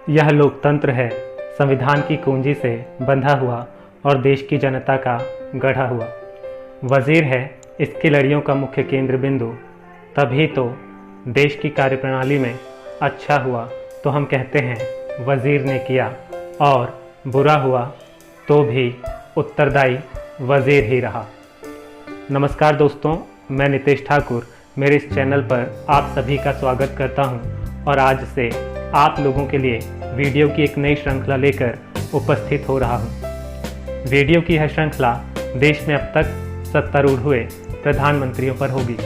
यह लोकतंत्र है, संविधान की कुंजी से बंधा हुआ और देश की जनता का गढ़ा हुआ। वजीर है इसकी लड़ियों का मुख्य केंद्र बिंदु। तभी तो देश की कार्यप्रणाली में अच्छा हुआ तो हम कहते हैं वजीर ने किया, और बुरा हुआ तो भी उत्तरदायी वजीर ही रहा। नमस्कार दोस्तों, मैं नितेश ठाकुर मेरे इस चैनल पर आप सभी का स्वागत करता हूं और आज से आप लोगों के लिए वीडियो की एक नई श्रृंखला लेकर उपस्थित हो रहा हूं। वीडियो की यह श्रृंखला देश में अब तक सत्तारूढ़ हुए प्रधानमंत्रियों पर होगी।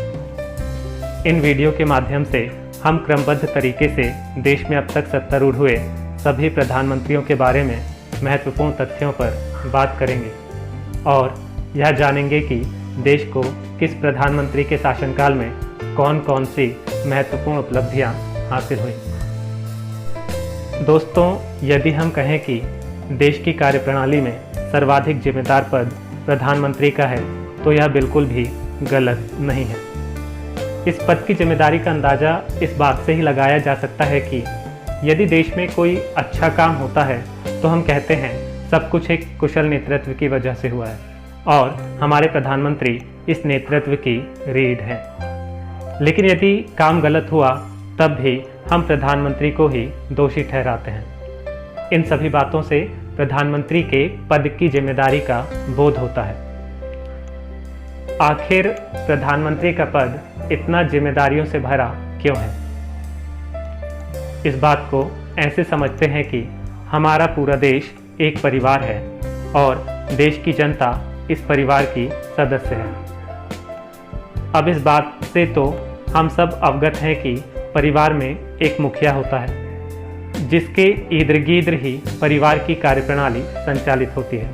इन वीडियो के माध्यम से हम क्रमबद्ध तरीके से देश में अब तक सत्तारूढ़ हुए सभी प्रधानमंत्रियों के बारे में महत्वपूर्ण तथ्यों पर बात करेंगे और यह जानेंगे कि देश को किस प्रधानमंत्री के शासनकाल में कौन कौन सी महत्वपूर्ण उपलब्धियां हासिल हुई। दोस्तों, यदि हम कहें कि देश की कार्यप्रणाली में सर्वाधिक जिम्मेदार पद प्रधानमंत्री का है तो यह बिल्कुल भी गलत नहीं है। इस पद की जिम्मेदारी का अंदाज़ा इस बात से ही लगाया जा सकता है कि यदि देश में कोई अच्छा काम होता है तो हम कहते हैं सब कुछ एक कुशल नेतृत्व की वजह से हुआ है और हमारे प्रधानमंत्री इस नेतृत्व की रीढ़ हैं। लेकिन यदि काम गलत हुआ तब भी हम प्रधानमंत्री को ही दोषी ठहराते हैं। इन सभी बातों से प्रधानमंत्री के पद की जिम्मेदारी का बोध होता है। आखिर प्रधानमंत्री का पद इतना जिम्मेदारियों से भरा क्यों है? इस बात को ऐसे समझते हैं कि हमारा पूरा देश एक परिवार है और देश की जनता इस परिवार की सदस्य है। अब इस बात से तो हम सब अवगत हैं कि परिवार में एक मुखिया होता है जिसके इर्द गिर्द ही परिवार की कार्यप्रणाली संचालित होती है।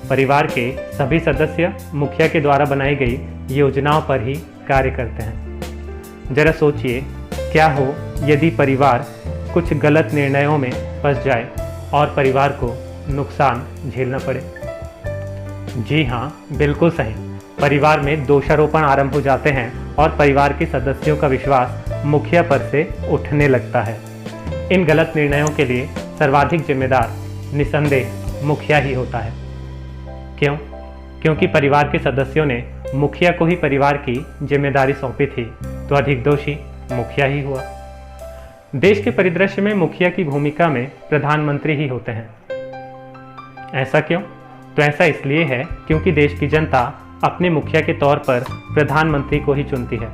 परिवार के सभी सदस्य मुखिया के द्वारा बनाई गई योजनाओं पर ही कार्य करते हैं। जरा सोचिए, क्या हो यदि परिवार कुछ गलत निर्णयों में फंस जाए और परिवार को नुकसान झेलना पड़े। जी हाँ, बिल्कुल सही। परिवार में दोषारोपण आरंभ हो जाते हैं और परिवार के सदस्यों का विश्वास मुखिया पर से उठने लगता है। इन गलत निर्णयों के लिए सर्वाधिक जिम्मेदार निसंदेह मुखिया ही होता है। क्यों? क्योंकि परिवार के सदस्यों ने मुखिया को ही परिवार की जिम्मेदारी सौंपी थी, तो अधिक दोषी मुखिया ही हुआ। देश के परिदृश्य में मुखिया की भूमिका में प्रधानमंत्री ही होते हैं। ऐसा क्यों? तो ऐसा इसलिए है क्योंकि देश की जनता अपने मुखिया के तौर पर प्रधानमंत्री को ही चुनती है।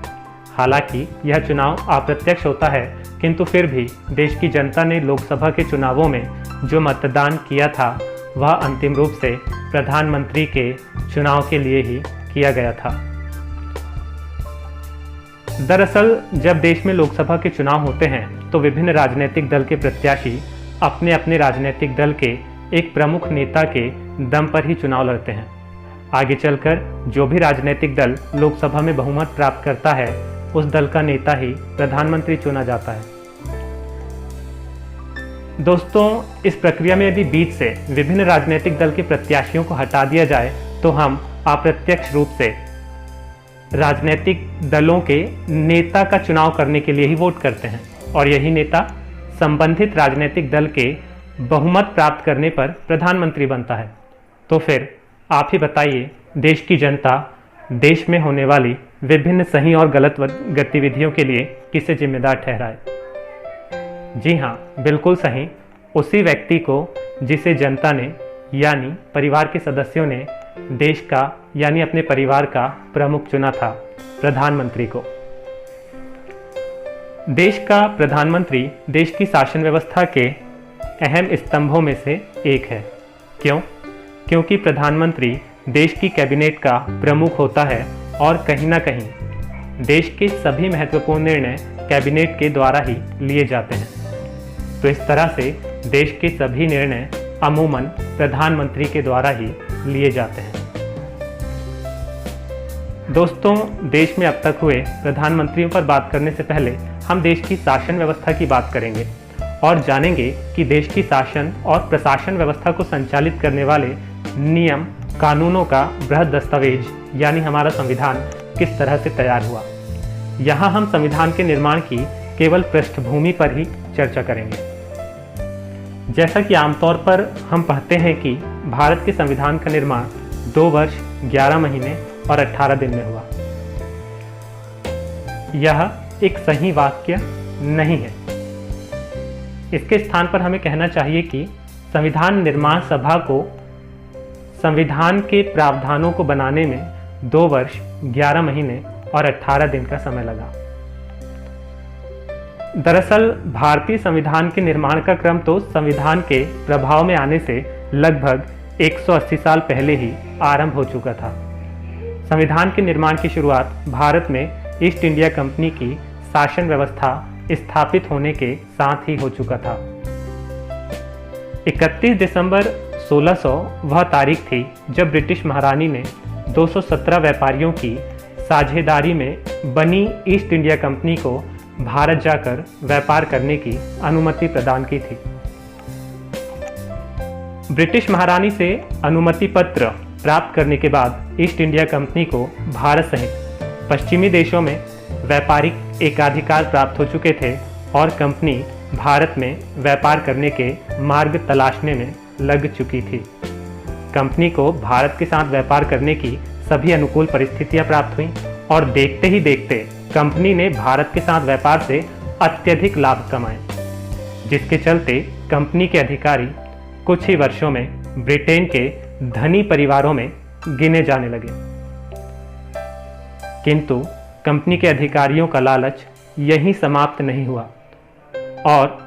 हालांकि यह चुनाव अप्रत्यक्ष होता है, किंतु फिर भी देश की जनता ने लोकसभा के चुनावों में जो मतदान किया था वह अंतिम रूप से प्रधानमंत्री के चुनाव के लिए ही किया गया था। दरअसल जब देश में लोकसभा के चुनाव होते हैं तो विभिन्न राजनीतिक दल के प्रत्याशी अपने अपने राजनीतिक दल के एक प्रमुख नेता के दम पर ही चुनाव लड़ते हैं। आगे चलकर जो भी राजनीतिक दल लोकसभा में बहुमत प्राप्त करता है उस दल का नेता ही प्रधानमंत्री चुना जाता है। दोस्तों, इस प्रक्रिया में यदि बीच से विभिन्न राजनीतिक दल के प्रत्याशियों को हटा दिया जाए तो हम अप्रत्यक्ष रूप से राजनीतिक दलों के नेता का चुनाव करने के लिए ही वोट करते हैं और यही नेता संबंधित राजनीतिक दल के बहुमत प्राप्त करने पर प्रधानमंत्री बनता है। तो फिर आप ही बताइए, देश की जनता देश में होने वाली विभिन्न सही और गलत गतिविधियों के लिए किसे जिम्मेदार ठहराए? जी हाँ, बिल्कुल सही, उसी व्यक्ति को जिसे जनता ने यानी परिवार के सदस्यों ने देश का यानी अपने परिवार का प्रमुख चुना था, प्रधानमंत्री को। देश का प्रधानमंत्री देश की शासन व्यवस्था के अहम स्तंभों में से एक है। क्यों? क्योंकि प्रधानमंत्री देश की कैबिनेट का प्रमुख होता है और कहीं ना कहीं देश के सभी महत्वपूर्ण निर्णय कैबिनेट के द्वारा ही लिए जाते हैं। तो इस तरह से देश के सभी निर्णय अमूमन प्रधानमंत्री के द्वारा ही लिए जाते हैं। दोस्तों, देश में अब तक हुए प्रधानमंत्रियों पर बात करने से पहले हम देश की शासन व्यवस्था की बात करेंगे और जानेंगे कि देश की शासन और प्रशासन व्यवस्था को संचालित करने वाले नियम कानूनों का बृहद दस्तावेज यानी हमारा संविधान किस तरह से तैयार हुआ। यहाँ हम संविधान के निर्माण की केवल पृष्ठभूमि पर ही चर्चा करेंगे। जैसा कि आमतौर पर हम पढ़ते हैं कि भारत के संविधान का निर्माण 2 वर्ष 11 महीने और 18 दिन में हुआ। यह एक सही वाक्य नहीं है। इसके स्थान पर हमें कहना चाहिए कि संविधान निर्माण सभा को संविधान के प्रावधानों को बनाने में 2 वर्ष 11 महीने और 18 दिन का समय लगा। दरअसल भारतीय संविधान के निर्माण का क्रम तो संविधान के प्रभाव में आने से लगभग 180 साल पहले ही आरंभ हो चुका था। संविधान के निर्माण की शुरुआत भारत में ईस्ट इंडिया कंपनी की शासन व्यवस्था स्थापित होने के साथ ही हो चुका था। 31 दिसंबर 1600 वह तारीख थी जब ब्रिटिश महारानी ने 217 व्यापारियों की साझेदारी में बनी ईस्ट इंडिया कंपनी को भारत जाकर व्यापार करने की अनुमति प्रदान की थी। ब्रिटिश महारानी से अनुमति पत्र प्राप्त करने के बाद ईस्ट इंडिया कंपनी को भारत सहित पश्चिमी देशों में व्यापारिक एकाधिकार प्राप्त हो चुके थे और कंपनी भारत में व्यापार करने के मार्ग तलाशने में लग चुकी थी। कंपनी को भारत के साथ व्यापार करने की सभी अनुकूल परिस्थितियां प्राप्त हुईं और देखते ही देखते कंपनी ने भारत के साथ व्यापार से अत्यधिक लाभ कमाए, जिसके चलते कंपनी के अधिकारी कुछ ही वर्षों में ब्रिटेन के धनी परिवारों में गिने जाने लगे। किंतु कंपनी के अधिकारियों का लालच यहीं समाप्त नहीं हुआ और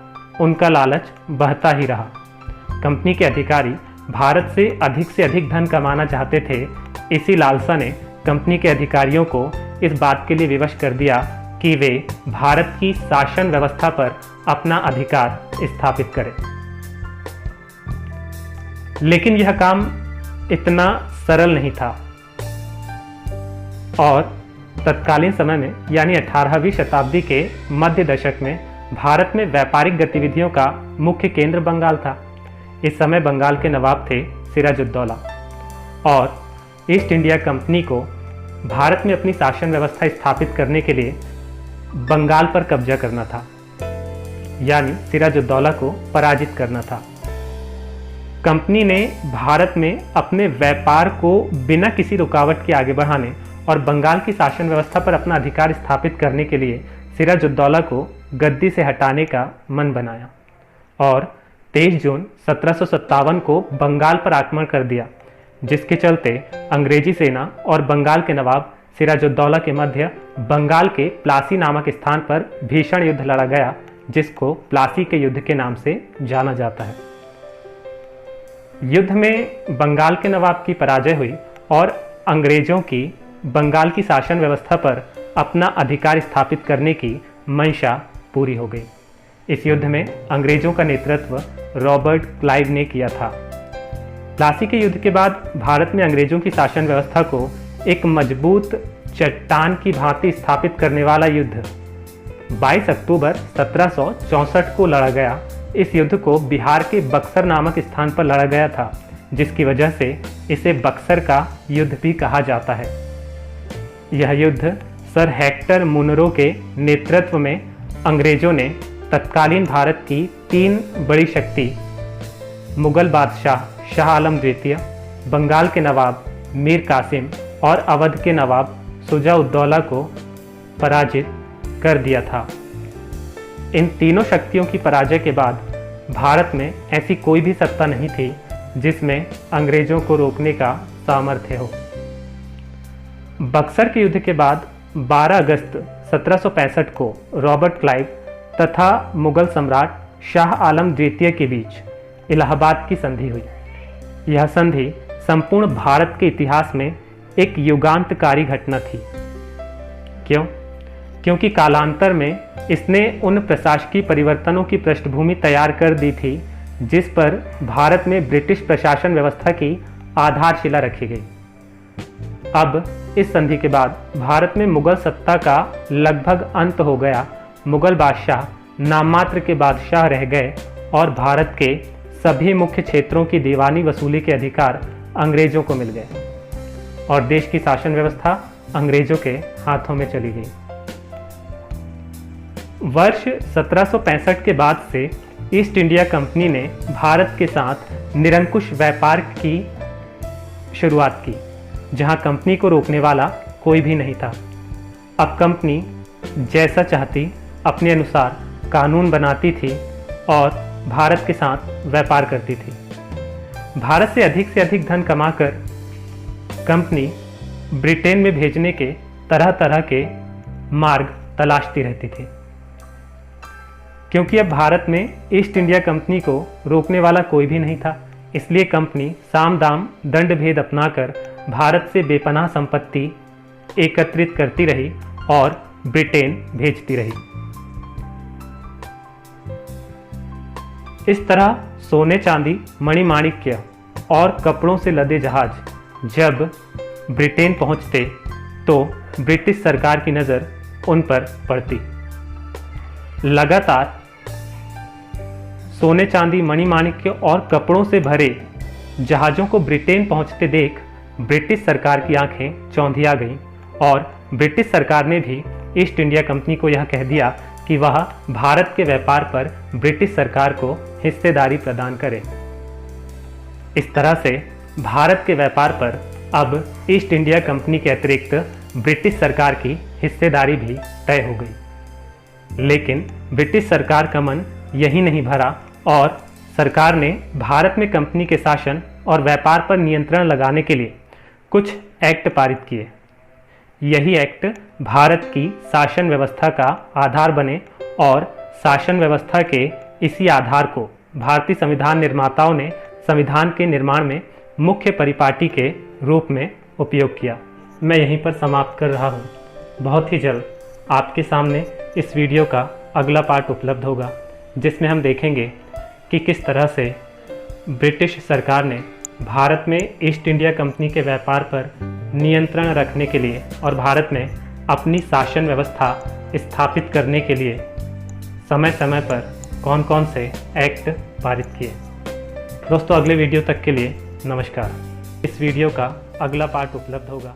उनका लालच बढ़ता ही रहा। कंपनी के अधिकारी भारत से अधिक धन कमाना चाहते थे। इसी लालसा ने कंपनी के अधिकारियों को इस बात के लिए विवश कर दिया कि वे भारत की शासन व्यवस्था पर अपना अधिकार स्थापित करें। लेकिन यह काम इतना सरल नहीं था और तत्कालीन समय में यानी 18वीं शताब्दी के मध्य दशक में भारत में व्यापारिक गतिविधियों का मुख्य केंद्र बंगाल था। इस समय बंगाल के नवाब थे सिराजुद्दौला और ईस्ट इंडिया कंपनी को भारत में अपनी शासन व्यवस्था स्थापित करने के लिए बंगाल पर कब्जा करना था, यानी सिराजुद्दौला को पराजित करना था। कंपनी ने भारत में अपने व्यापार को बिना किसी रुकावट के आगे बढ़ाने और बंगाल की शासन व्यवस्था पर अपना अधिकार स्थापित करने के लिए सिराजुद्दौला को गद्दी से हटाने का मन बनाया और 23 जून 1757 को बंगाल पर आक्रमण कर दिया, जिसके चलते अंग्रेजी सेना और बंगाल के नवाब सिराजुद्दौला के मध्य बंगाल के प्लासी नामक स्थान पर भीषण युद्ध लड़ा गया, जिसको प्लासी के युद्ध के नाम से जाना जाता है। युद्ध में बंगाल के नवाब की पराजय हुई और अंग्रेजों की बंगाल की शासन व्यवस्था पर अपना अधिकार स्थापित करने की मंशा पूरी हो गई। इस युद्ध में अंग्रेजों का नेतृत्व रॉबर्ट क्लाइव ने किया था। प्लासी के युद्ध के बाद भारत में अंग्रेजों की शासन व्यवस्था को एक मजबूत चट्टान की भांति स्थापित करने वाला युद्ध 22 अक्टूबर 1764 को लड़ा गया। इस युद्ध को बिहार के बक्सर नामक स्थान पर लड़ा गया था, जिसकी वजह से इसे बक्सर का युद्ध भी कहा जाता है। यह युद्ध सर हेक्टर मुनरो के नेतृत्व में अंग्रेजों ने तत्कालीन भारत की 3 बड़ी शक्ति मुगल बादशाह शाह आलम द्वितीय, बंगाल के नवाब मीर कासिम और अवध के नवाब शुजा-उद-दौला को पराजित कर दिया था। इन तीनों शक्तियों की पराजय के बाद भारत में ऐसी कोई भी सत्ता नहीं थी जिसमें अंग्रेजों को रोकने का सामर्थ्य हो। बक्सर के युद्ध के बाद 12 अगस्त 1765 को रॉबर्ट क्लाइव तथा मुगल सम्राट शाह आलम द्वितीय के बीच इलाहाबाद की संधि हुई। यह संधि संपूर्ण भारत के इतिहास में एक युगांतकारी घटना थी। क्यों? क्योंकि कालांतर में इसने उन प्रशासकीय परिवर्तनों की पृष्ठभूमि तैयार कर दी थी जिस पर भारत में ब्रिटिश प्रशासन व्यवस्था की आधारशिला रखी गई। अब इस संधि के बाद भारत में मुगल सत्ता का लगभग अंत हो गया। मुगल बादशाह नाममात्र के बादशाह रह गए और भारत के सभी मुख्य क्षेत्रों की दीवानी वसूली के अधिकार अंग्रेजों को मिल गए और देश की शासन व्यवस्था अंग्रेजों के हाथों में चली गई। वर्ष 1765 के बाद से ईस्ट इंडिया कंपनी ने भारत के साथ निरंकुश व्यापार की शुरुआत की, जहां कंपनी को रोकने वाला कोई भी नहीं था। अब कंपनी जैसा चाहती अपने अनुसार कानून बनाती थी और भारत के साथ व्यापार करती थी। भारत से अधिक धन कमाकर कंपनी ब्रिटेन में भेजने के तरह तरह के मार्ग तलाशती रहती थी। क्योंकि अब भारत में ईस्ट इंडिया कंपनी को रोकने वाला कोई भी नहीं था, इसलिए कंपनी साम दाम दंड भेद अपनाकर भारत से बेपनाह संपत्ति एकत्रित करती रही और ब्रिटेन भेजती रही। इस तरह सोने चांदी मणिमाणिक्य और कपड़ों से लदे जहाज जब ब्रिटेन पहुंचते तो ब्रिटिश सरकार की नज़र उन पर पड़ती। लगातार सोने चांदी मणिमाणिक्य और कपड़ों से भरे जहाज़ों को ब्रिटेन पहुंचते देख ब्रिटिश सरकार की आंखें चौंधिया गईं और ब्रिटिश सरकार ने भी ईस्ट इंडिया कंपनी को यह कह दिया कि वह भारत के व्यापार पर ब्रिटिश सरकार को हिस्सेदारी प्रदान करे। इस तरह से भारत के व्यापार पर अब ईस्ट इंडिया कंपनी के अतिरिक्त ब्रिटिश सरकार की हिस्सेदारी भी तय हो गई। लेकिन ब्रिटिश सरकार का मन यही नहीं भरा और सरकार ने भारत में कंपनी के शासन और व्यापार पर नियंत्रण लगाने के लिए कुछ एक्ट पारित किए। यही एक्ट भारत की शासन व्यवस्था का आधार बने और शासन व्यवस्था के इसी आधार को भारतीय संविधान निर्माताओं ने संविधान के निर्माण में मुख्य परिपाटी के रूप में उपयोग किया। मैं यहीं पर समाप्त कर रहा हूँ। बहुत ही जल्द आपके सामने इस वीडियो का अगला पार्ट उपलब्ध होगा, जिसमें हम देखेंगे कि किस तरह से ब्रिटिश सरकार ने भारत में ईस्ट इंडिया कंपनी के व्यापार पर नियंत्रण रखने के लिए और भारत में अपनी शासन व्यवस्था स्थापित करने के लिए समय समय पर कौन कौन से एक्ट पारित किए। दोस्तों, अगले वीडियो तक के लिए नमस्कार। इस वीडियो का अगला पार्ट उपलब्ध होगा।